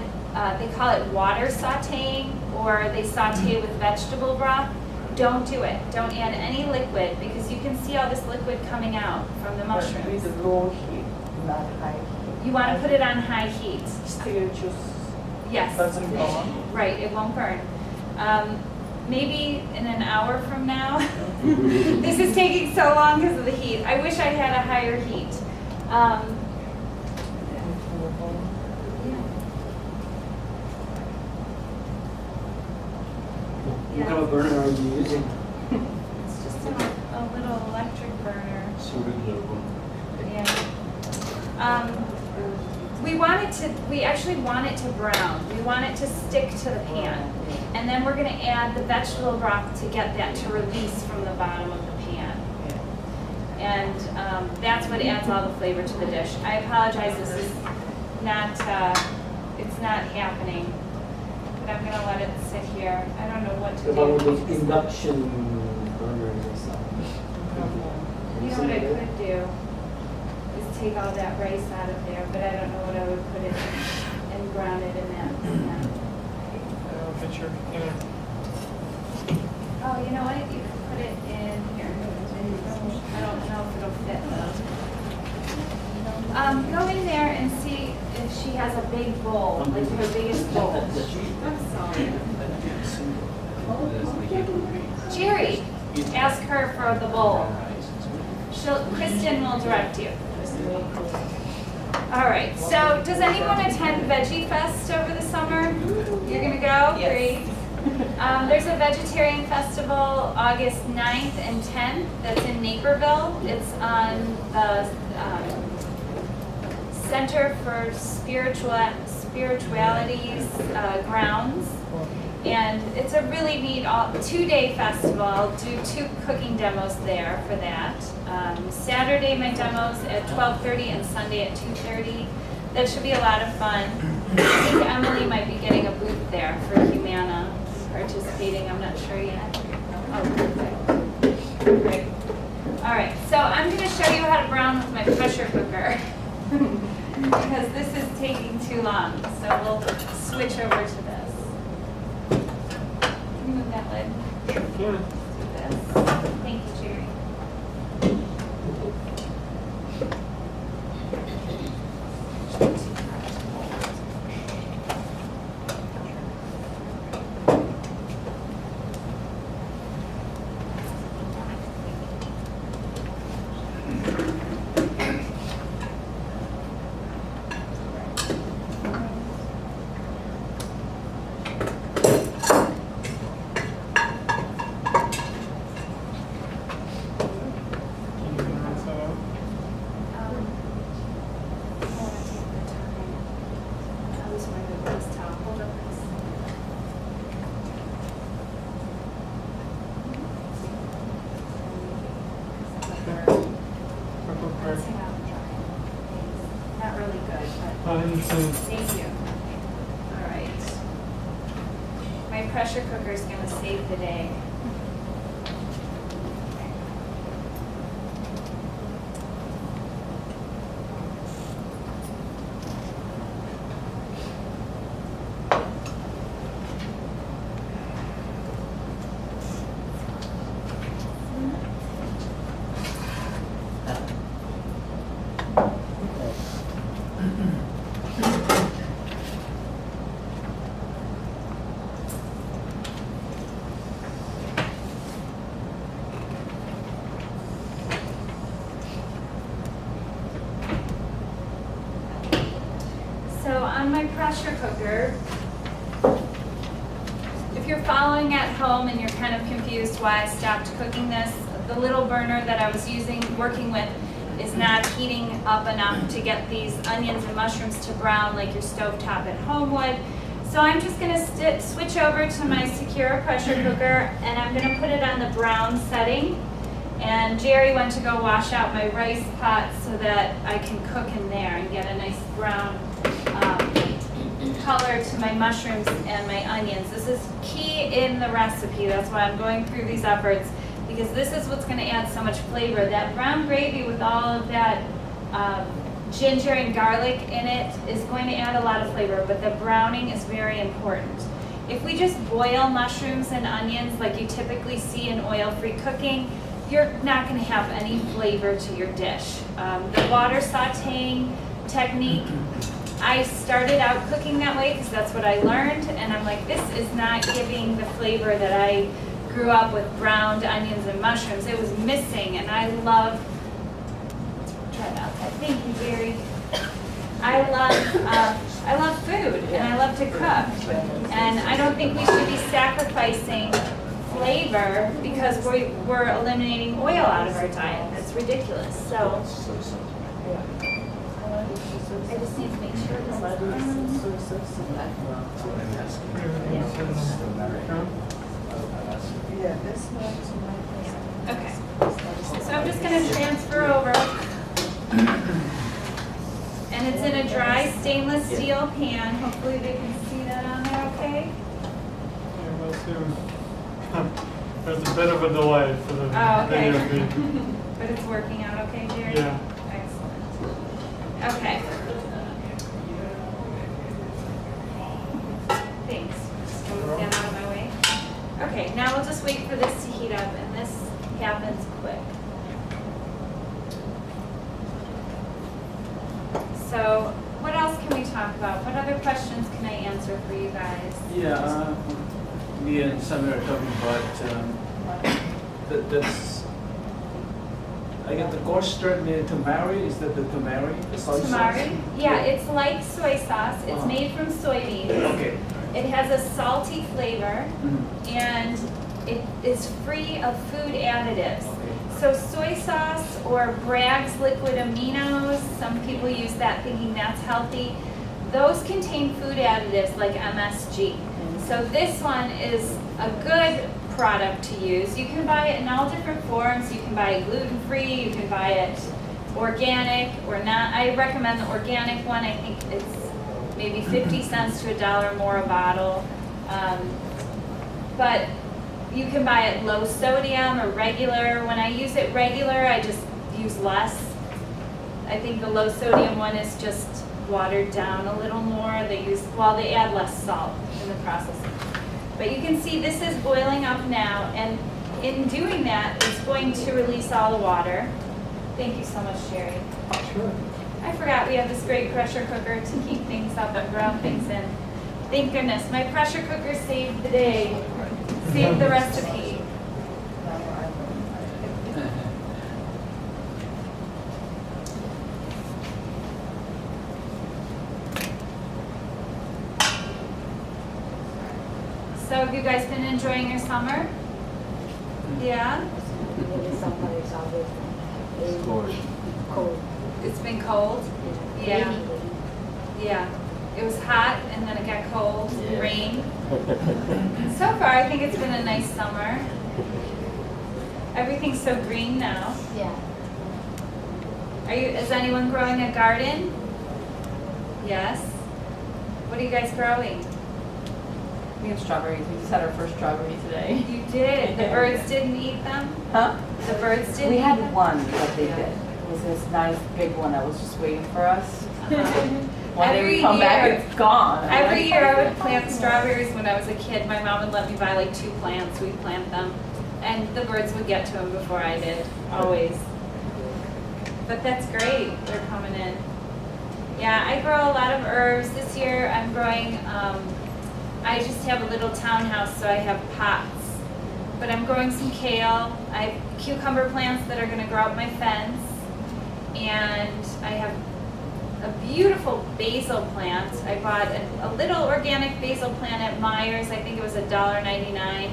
they call it water sauteing, or they saute with vegetable broth. Don't do it. Don't add any liquid because you can see all this liquid coming out from the mushrooms. With low heat, not high heat. You want to put it on high heat. Still just Yes. doesn't burn. Right, it won't burn. Maybe in an hour from now. This is taking so long because of the heat. I wish I had a higher heat. What kind of burner are you using? It's just a little electric burner. Yeah. We actually want it to brown. We want it to stick to the pan. And then we're gonna add the vegetable broth to get that to release from the bottom of the pan. And that's what adds all the flavor to the dish. I apologize, this is not, it's not happening. But I'm gonna let it sit here. I don't know what to What about do. with those induction burners and stuff? You know what I could do is take all that rice out of there, but I don't know what I would put it in and brown it in that. Picture, yeah. Oh, you know what? You can put it in here. I don't know if it'll fit though. Go in there and see if she has a big bowl, like her biggest bowl. I'm sorry. Jerry, ask her for the bowl. Kristen will direct you. All right, so does anyone attend Veggie Fest over the summer? You're gonna go? Yes. Great. There's a vegetarian festival August 9th and 10th that's in Naperville. It's on the Center for Spirituality's grounds. And it's a really neat 2-day festival. I'll do 2 cooking demos there for that. Saturday my demo's at 12:30 and Sunday at 2:30. That should be a lot of fun. I think Emily might be getting a booth there for Humana, participating, I'm not sure yet. Oh, perfect. Great. All right, so I'm going to show you how to brown with my pressure cooker because this is taking too long. So we'll switch over to this. Can you move that lid? Sure can. Do this. Thank you, Jerry. Can you rinse that out? Real quick. Not really good, but I understand. thank you. All right. My pressure cooker is going to save the day. So on my pressure cooker, if you're following at home and you're kind of confused why I stopped cooking this, the little burner that I was working with, is not heating up enough to get these onions and mushrooms to brown like your stovetop at home would. So I'm just going to switch over to my Secura pressure cooker and I'm going to put it on the brown setting. And Jerry went to go wash out my rice pot so that I can cook in there and get a nice brown color to my mushrooms and my onions. This is key in the recipe. That's why I'm going through these efforts, because this is what's going to add so much flavor. That brown gravy with all of that ginger and garlic in it is going to add a lot of flavor, but the browning is very important. If we just boil mushrooms and onions like you typically see in oil-free cooking, you're not going to have any flavor to your dish. The water sauteing technique, I started out cooking that way because that's what I learned, and I'm like, this is not giving the flavor that I grew up with browned onions and mushrooms. It was missing, and I love, try that. Thank you, Jerry. I love food, and I love to cook, and I don't think we should be sacrificing flavor because we're eliminating oil out of our diet. That's ridiculous. So I just need to make sure this is Yeah, this one's my okay. So I'm just going to transfer over. And it's in a dry stainless steel pan. Hopefully they can see that on there okay. Yeah, we'll soon. There's a bit of a delay for the Oh, okay. video feed. But it's working out okay, Jerry? Yeah. Excellent. Okay. Thanks. Just gonna move that out of my way. Okay, now we'll just wait for this to heat up, and this happens quick. So, what else can we talk about? What other questions can I answer for you guys? Yeah, me and Samir are talking about that's. I get the course started in tamari. Is that the tamari? The soy sauce? Tamari? Yeah, it's like soy sauce. It's made from soybeans. Okay. It has a salty flavor Mhm. and it is free of food additives. Okay. So soy sauce or Bragg's liquid aminos, some people use that thinking that's healthy. Those contain food additives like MSG. So this one is a good product to use. You can buy it in all different forms. You can buy it gluten-free, you can buy it organic or not. I recommend the organic one. I think it's maybe 50 cents to $1 more a bottle. But you can buy it low sodium or regular. When I use it regular, I just use less. I think the low sodium one is just watered down a little more. They add less salt in the process. But you can see this is boiling up now, and in doing that, it's going to release all the water. Thank you so much, Sherry. Sure. I forgot we have this great pressure cooker to keep things up and brown things in. Thank goodness, my pressure cooker saved the day, saved the recipe. So have you guys been enjoying your summer? Yeah? Summer is always Cold. cold. It's been cold? Yeah. Yeah. It was hot and then it got cold, Yeah. rain. So far, I think it's been a nice summer. Everything's so green now. Yeah. Is anyone growing a garden? Yes. What are you guys growing? We have strawberries. We just had our first strawberry today. You did. The birds didn't eat them? Huh? The birds didn't We eat had them? one that they did. It was this nice big one that was just waiting for us. One day Every we come back, year- it's gone. I'm Every like, year I would plant strawberries when I was a kid. My mom would let me buy like 2 plants. We'd plant them. And the birds would get to them before I did, always. But that's great. They're coming in. Yeah, I grow a lot of herbs. This year I'm growing, I just have a little townhouse, so I have pots. But I'm growing some kale. I have cucumber plants that are going to grow up my fence. And I have a beautiful basil plant. I bought a little organic basil plant at Meijer's. I think it was $1.99.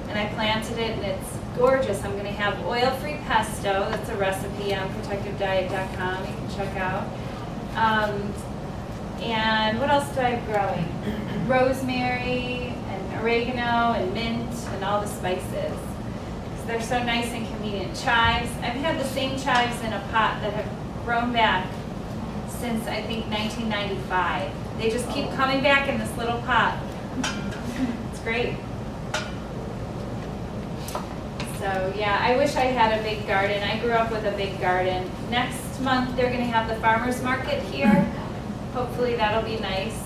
And I planted it and it's gorgeous. I'm going to have oil-free pesto. That's a recipe on protectivediet.com you can check out. And what else do I have growing? Rosemary and oregano and mint and all the spices. So they're so nice and convenient. Chives. I've had the same chives in a pot that have grown back since I think 1995. They just keep coming back in this little pot. It's great. So yeah, I wish I had a big garden. I grew up with a big garden. Next month they're going to have the farmer's market here. Hopefully that'll be nice.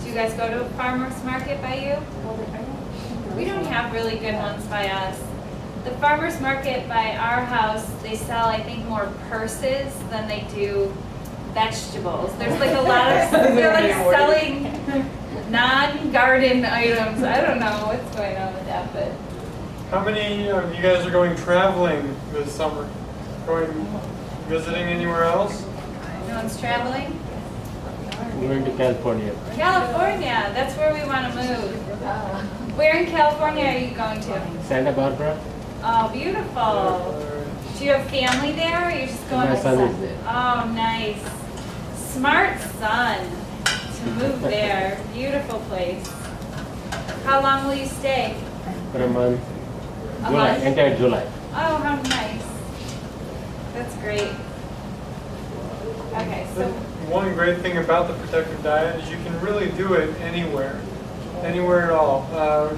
Do you guys go to a farmer's market by you? We don't have really good ones by us. The farmer's market by our house, they sell I think more purses than they do vegetables. There's like a lot of, they're like selling non-garden items. I don't know what's going on with that, but. How many of you guys are going traveling this summer? Going visiting anywhere else? No one's traveling? Going to California. California, that's where we want to move. Where in California are you going to? Santa Barbara. Oh, beautiful. Do you have family there or are you just going My to son is there. Oh, nice. Smart son to move there. Beautiful place. How long will you stay? For a month. A July, month? entire July. Oh, how nice. That's great. Okay, so One great thing about the protective diet is you can really do it anywhere at all.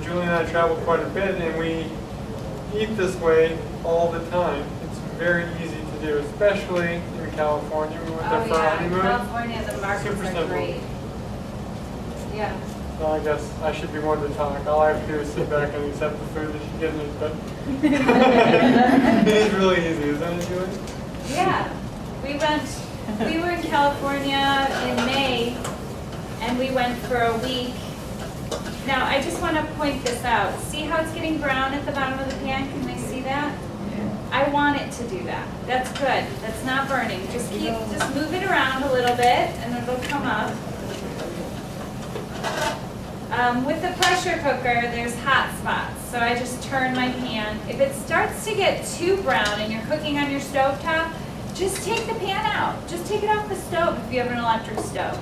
Julie and I travel quite a bit and we eat this way all the time. It's very easy to do, especially in California. We went there oh for our yeah, in honeymoon. California the markets Super are simple. great. Yeah. So I guess I should be one to talk. All I have to do is sit back and accept the food that she gives me, but it is really easy, isn't it, Julie? Yeah. We were in California in May and we went for a week. Now I just want to point this out. See how it's getting brown at the bottom of the pan? Can they see that? I want it to do that. That's good. That's not burning. Just move it around a little bit and it'll come up. With the pressure cooker, there's hot spots, so I just turn my pan. If it starts to get too brown and you're cooking on your stovetop, just take the pan out. Just take it off the stove if you have an electric stove.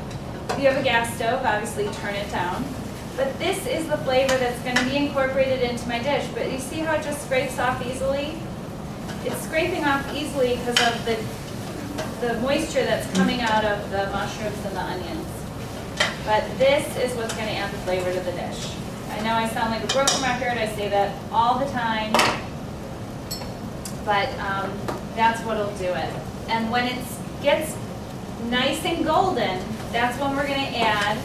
If you have a gas stove, obviously turn it down. But this is the flavor that's going to be incorporated into my dish. But you see how it just scrapes off easily? It's scraping off easily because of the moisture that's coming out of the mushrooms and the onions. But this is what's going to add the flavor to the dish. I know I sound like a broken record. I say that all the time. But that's what'll do it. And when it gets nice and golden, that's when we're going to add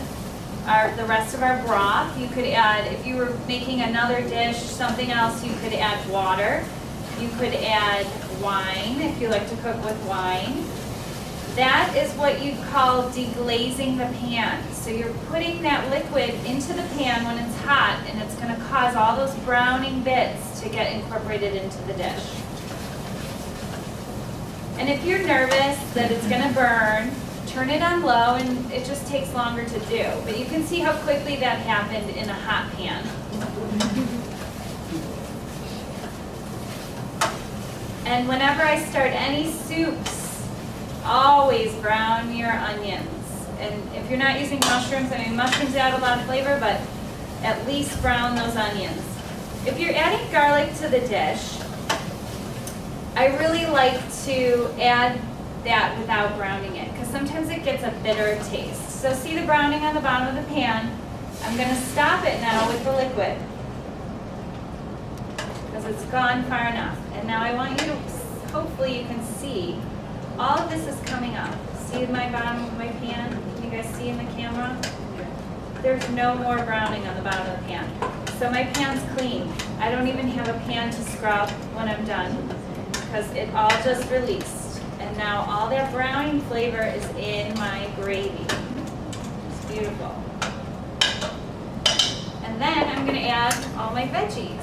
the rest of our broth. You could add, if you were making another dish, something else, you could add water. You could add wine if you like to cook with wine. That is what you'd call deglazing the pan. So you're putting that liquid into the pan when it's hot, and it's going to cause all those browning bits to get incorporated into the dish. And if you're nervous that it's going to burn, turn it on low, and it just takes longer to do. But you can see how quickly that happened in a hot pan. And whenever I start any soups, always brown your onions. And if you're not using mushrooms, I mean, mushrooms add a lot of flavor, but at least brown those onions. If you're adding garlic to the dish, I really like to add that without browning it, because sometimes it gets a bitter taste. So see the browning on the bottom of the pan? I'm going to stop it now with the liquid, because it's gone far enough. And now I want you to, hopefully you can see, all of this is coming up. See my bottom of my pan? Can you guys see in the camera? There's no more browning on the bottom of the pan. So my pan's clean. I don't even have a pan to scrub when I'm done, because it all just released. And now all that browning flavor is in my gravy. It's beautiful. And then I'm going to add all my veggies.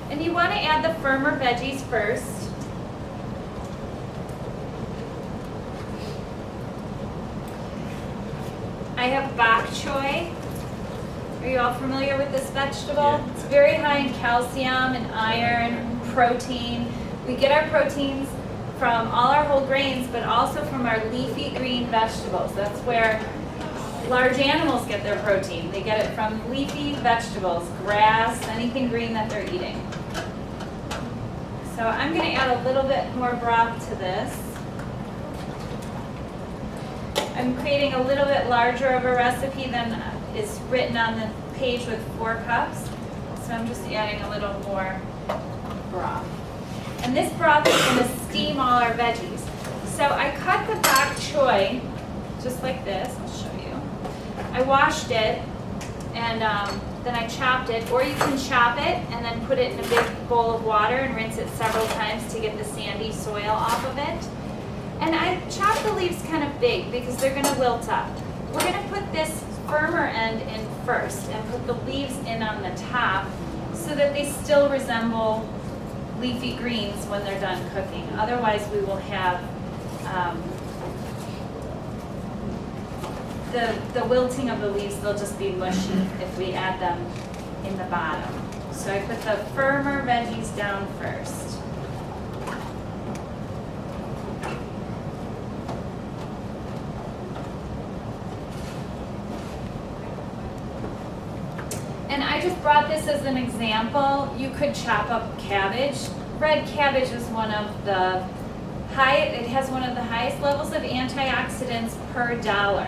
And you want to add the firmer veggies first. I have bok choy. Are you all familiar with this vegetable? Yeah. It's very high in calcium and iron, protein. We get our proteins from all our whole grains, but also from our leafy green vegetables. That's where large animals get their protein. They get it from leafy vegetables, grass, anything green that they're eating. So I'm going to add a little bit more broth to this. I'm creating a little bit larger of a recipe than is written on the page with 4 cups. So I'm just adding a little more broth. And this broth is going to steam all our veggies. So I cut the bok choy just like this. I'll show you. I washed it, and then I chopped it, or you can chop it and then put it in a big bowl of water and rinse it several times to get the sandy soil off of it. And I chopped the leaves kind of big because they're going to wilt up. We're going to put this firmer end in first and put the leaves in on the top so that they still resemble leafy greens when they're done cooking. Otherwise we will have the wilting of the leaves. They'll just be mushy if we add them in the bottom. So I put the firmer veggies down first. And I just brought this as an example. You could chop up cabbage. Red cabbage is one of the it has one of the highest levels of antioxidants per dollar.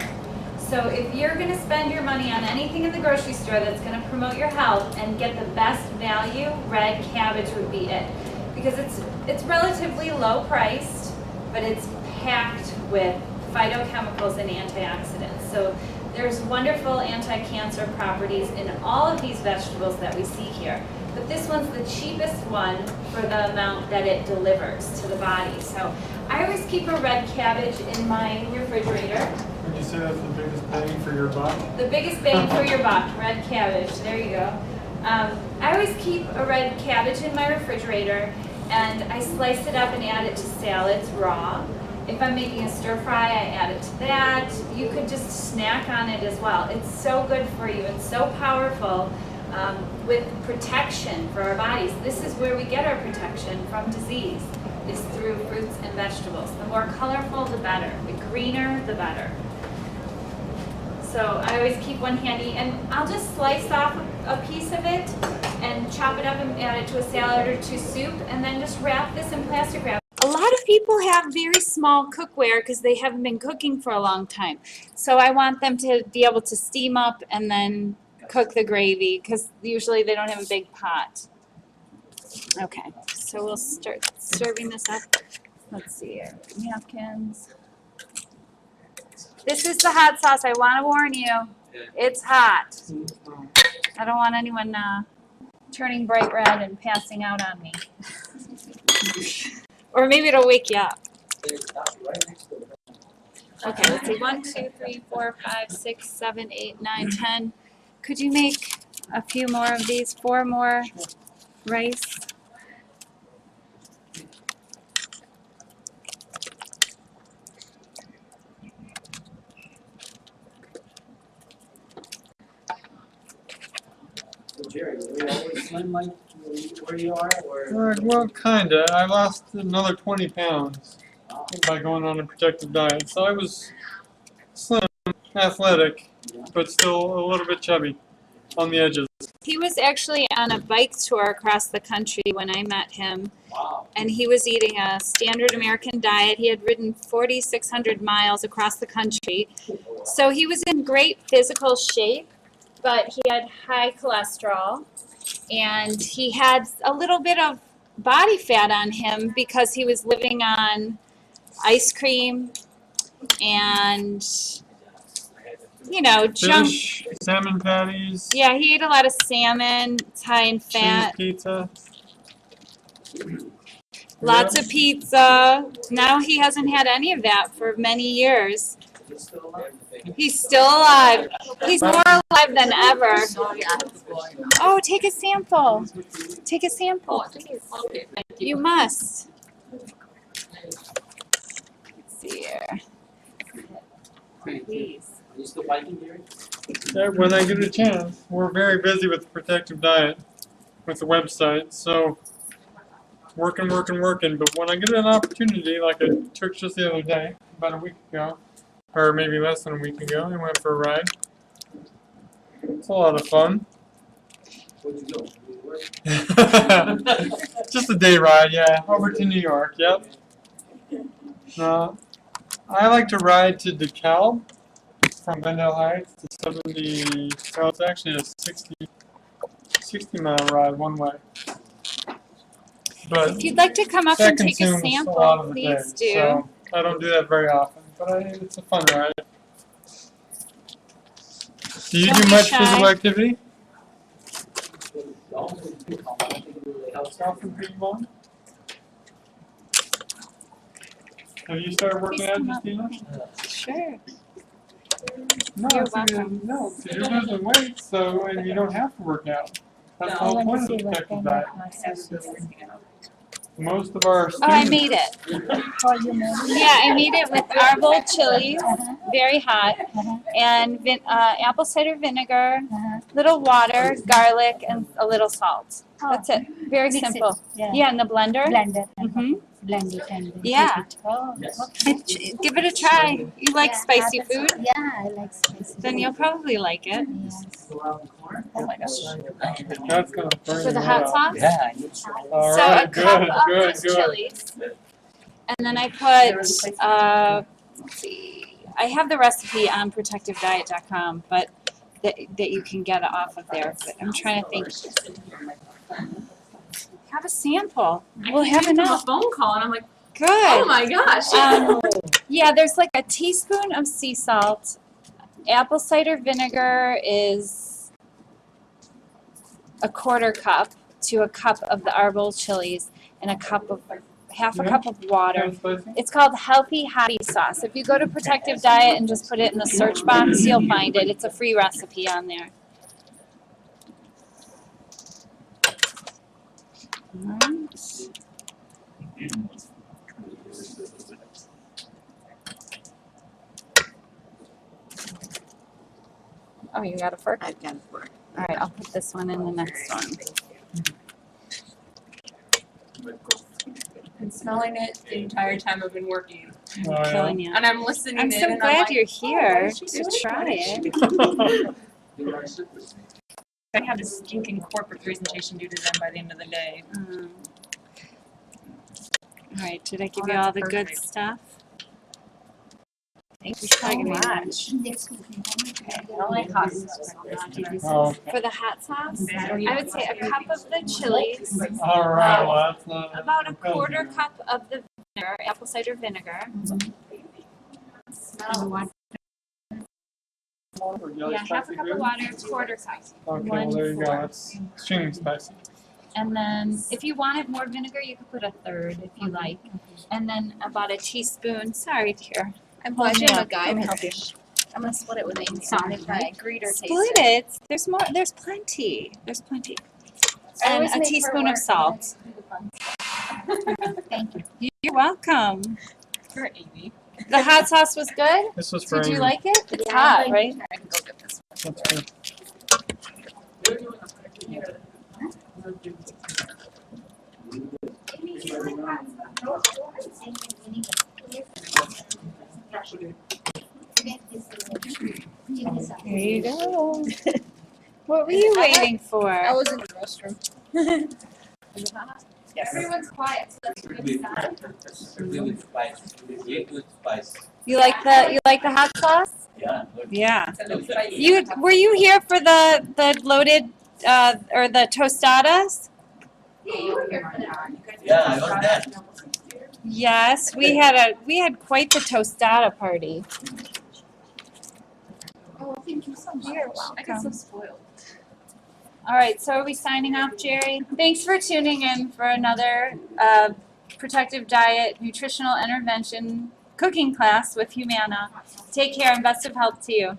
So if you're going to spend your money on anything in the grocery store that's going to promote your health and get the best value, red cabbage would be it. Because it's relatively low priced, but it's packed with phytochemicals and antioxidants. So there's wonderful anti-cancer properties in all of these vegetables that we see here. But this one's the cheapest one for the amount that it delivers to the body. So I always keep a red cabbage in my refrigerator. Would you say that's the biggest bang for your buck? The biggest bang for your buck, red cabbage. There you go. I always keep a red cabbage in my refrigerator, and I slice it up and add it to salads raw. If I'm making a stir fry, I add it to that. You could just snack on it as well. It's so good for you. It's so powerful with protection for our bodies. This is where we get our protection from disease, is through fruits and vegetables. The more colorful, the better. The greener, the better. So I always keep one handy, and I'll just slice off a piece of it and chop it up and add it to a salad or to soup, and then just wrap this in plastic wrap. A lot of people have very small cookware because they haven't been cooking for a long time. So I want them to be able to steam up and then cook the gravy, because usually they don't have a big pot. Okay, so we'll start serving this up. Let's see here, napkins. This is the hot sauce. I want to warn you, it's hot. I don't want anyone turning bright red and passing out on me. Or maybe it'll wake you up. Okay, let's see. 1, 2, 3, 4, 5, 6, 7, 8, 9, 10. Could you make a few more of these? 4 more rice? Jerry, were you always slim like where you are, or? Well, kinda. I lost another 20 pounds by going on a protective diet. So I was slim, athletic, but still a little bit chubby on the edges. He was actually on a bike tour across the country when I met him, Wow. and he was eating a standard American diet. He had ridden 4,600 miles across the country. So he was in great physical shape, but he had high cholesterol, and he had a little bit of body fat on him because he was living on ice cream and, you know, junk. Fish, salmon patties, Yeah, he ate a lot of salmon. It's high in cheese fat. pizza. Lots of pizza. Now he hasn't had any of that for many years. He's still alive? He's still alive. He's more alive than ever. Oh, take a sample. Take a sample. You must. Let's see here. Please. Are you still biking, Jerry? Yeah, when I get a chance. We're very busy with the protective diet, with the website. So working. But when I get an opportunity, like I took just the other day, about a week ago, or maybe less than a week ago, I went for a ride. It's a lot of fun. Where'd you go? Did you work? Just a day ride, yeah, over to New York. Yep. I like to ride to DeKalb from Vendale Heights to 70. So it's actually a 60 mile ride one way. But If you'd like to come up that and take a consumes a lot sample, of the please day, do. so I don't do that very often, but it's a fun ride. Do you Don't do be much shy. physical activity? I think it really helps. Yourself and pretty long? Have you started working Please out, come up. Justina? Sure. No, You're it's because welcome. no, 'cause you're losing weight, so and you don't have to work out. That's the I whole want point to of see the what protective kind diet. of massage. Most of our Oh, I students. made it. Oh, you made it? Yeah, I made it with arbol chilies, Uh-huh. very hot, Uh-huh. and apple cider vinegar, Uh-huh. little water, garlic, and a little salt. Oh, That's it. Very mix it. simple. Yeah. Yeah, in the blender. Blender. hmm Blend it and then Yeah. take it. Oh, Yes. okay. Give it a try. You like Yeah, spicy that's- food? Yeah, I like spicy. Then you'll probably like it. Yes. Go out in the corner? Oh my gosh. That's gonna burn For the your hot head off. sauce? Yeah, I need to. All So a right, cup good, of good, those good. chilies. And then I put, let's see, I have the recipe on protectivediet.com, but that you can get off of there. But I'm trying to think. Have a sample. We'll have From a enough. phone call, and I'm like, Good. oh my gosh. Yeah, there's like a teaspoon of sea salt. Apple cider vinegar is a quarter cup to a cup of the arbol chilies, and half a cup of water. Kind of spicy? It's called Healthy Hottie Sauce. If you go to Protective Diet and just put it in the search box, you'll find it. It's a free recipe on there. Alright. Oh, you got a fork? I've got a fork. All right, I'll put this one in the next one. Been smelling it the entire time I've been working, Oh, yeah. Killing you. and I'm listening. I'm in, so and glad like, you're "Oh, here what is she to doing? try What is she it. I have this stinking corporate presentation due to them by the end of the day. All right, did I give Oh, you all that's the good perfect. stuff? Thank you Probably so gonna be much. lunch. I don't like hot sauce. so I'm not doing Oh, For the hot sauce, I don't eat I would say a cup of the chilies, all right. Well, that's not about a quarter cup of the vinegar, apple cider vinegar. Yeah, half a cup of water, quarter cup. Okay, well, there you go. That's extremely spicy. And then if you wanted more vinegar, you could put a third if you like. And then about a teaspoon, sorry dear. I'm Hold glad me you're up. a Let me guy. help you. I'm gonna split it with Amy. Sorry. If my greeter tastes Split it. There's more, there's plenty. There's plenty. I And always a make her teaspoon work, of salt. Thank you. You're welcome. For Amy. The hot sauce was good? This was for Did you Amy. like it? It's Yeah, hot, I right? I can go get this. That's good. Here you go. What were you waiting for? I was in the restroom. Yes. Everyone's quiet, so that's a good sign. Really spicy. Really good spice. You like the hot sauce? Yeah. Yeah. So that's what I eat. You were you here for the loaded or the tostadas? Yeah, you were here for that. Yeah, I was there. Yes, we had quite the tostada party. Oh, thank you so much. You're I get so welcome. spoiled. All right, so are we signing off, Jerry? Thanks for tuning in for another protective diet nutritional intervention cooking class with Humana. Take care and best of health to you.